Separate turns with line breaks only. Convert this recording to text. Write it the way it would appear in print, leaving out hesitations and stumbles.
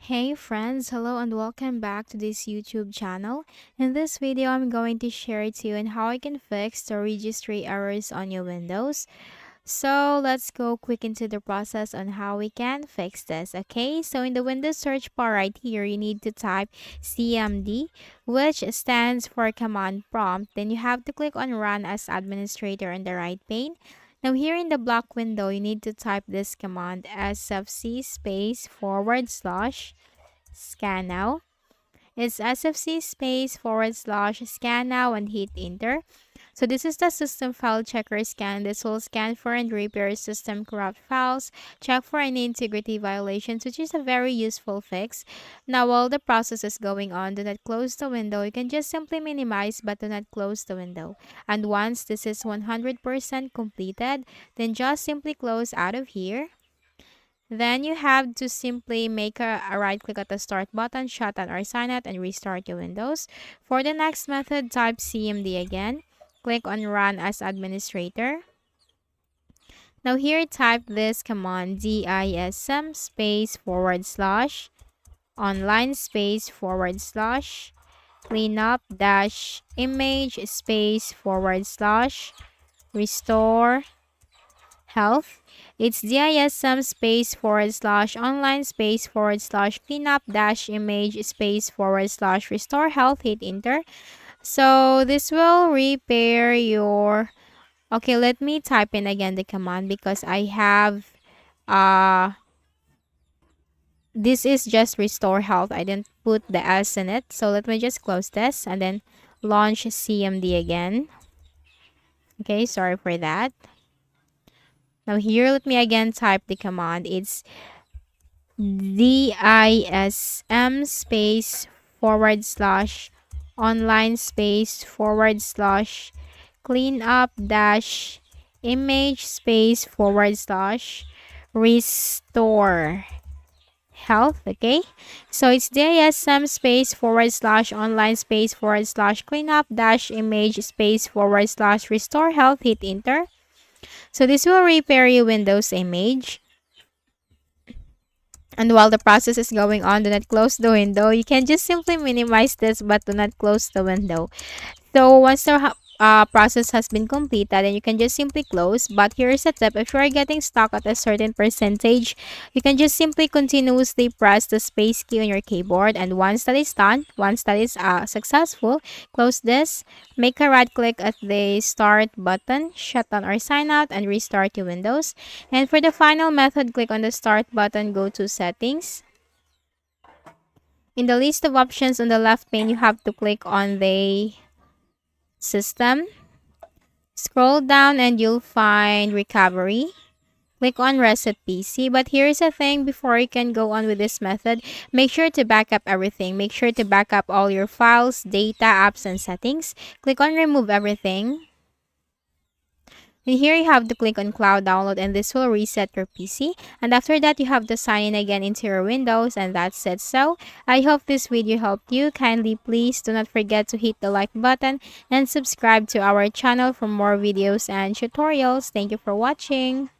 Hey friends, hello and welcome back to this YouTube channel. In this video, I'm going to share to you on how I can fix the registry errors on your Windows. So let's go quick into the process on how we can fix this. Okay, so in the Windows search bar right here, you need to type CMD, which stands for command prompt. Then you have to click on run as administrator in the right pane. Now here in the block window, you need to type this command sfc space forward slash scan now. It's sfc space forward slash scan now and hit enter. So this is the system file checker scan. This will scan for and repair system corrupt files, check for any integrity violations, which is a very useful fix. Now while the process is going on, do not close the window. You can just simply minimize but do not close the window. And once this is 100% completed, then just simply close out of here. Then you have to simply make a right click at the start button, shut down or sign out, and restart your Windows. For the next method, type CMD again. Click on run as administrator. Now here type this command DISM space forward slash online space forward slash cleanup dash image space forward slash restore health. It's DISM space forward slash online space forward slash cleanup dash image space forward slash restore health. Hit enter. So this will repair your. Okay, let me type in again the command because I have this is just restore health. I didn't put the S in it. So let me just close this and then launch CMD again. Okay, sorry for that. Now here, let me again type the command. It's DISM space forward slash online space forward slash cleanup dash image space forward slash restore health. Okay, so it's DISM space forward slash online space forward slash cleanup dash image space forward slash restore health. Hit enter. So this will repair your Windows image. And while the process is going on, do not close the window. You can just simply minimize this but do not close the window. So once the process has been completed, then you can just simply close. But here's a tip: if you are getting stuck at a certain percentage, you can just simply continuously press the space key on your keyboard. And once that is done, once that is successful, close this. Make a right click at the start button, shut down or sign out, and restart your Windows. And for the final method, click on the start button, go to settings. In the list of options on the left pane, you have to click on the system. Scroll down and you'll find recovery. Click on reset PC. But here's a thing: before you can go on with this method, make sure to back up everything. Make sure to back up all your files, data, apps, and settings. Click on remove everything. And here you have to click on cloud download and this will reset your PC. And after that, you have to sign in again into your Windows, and that's it. So I hope this video helped you. Kindly please do not forget to hit the like button and subscribe to our channel for more videos and tutorials. Thank you for watching.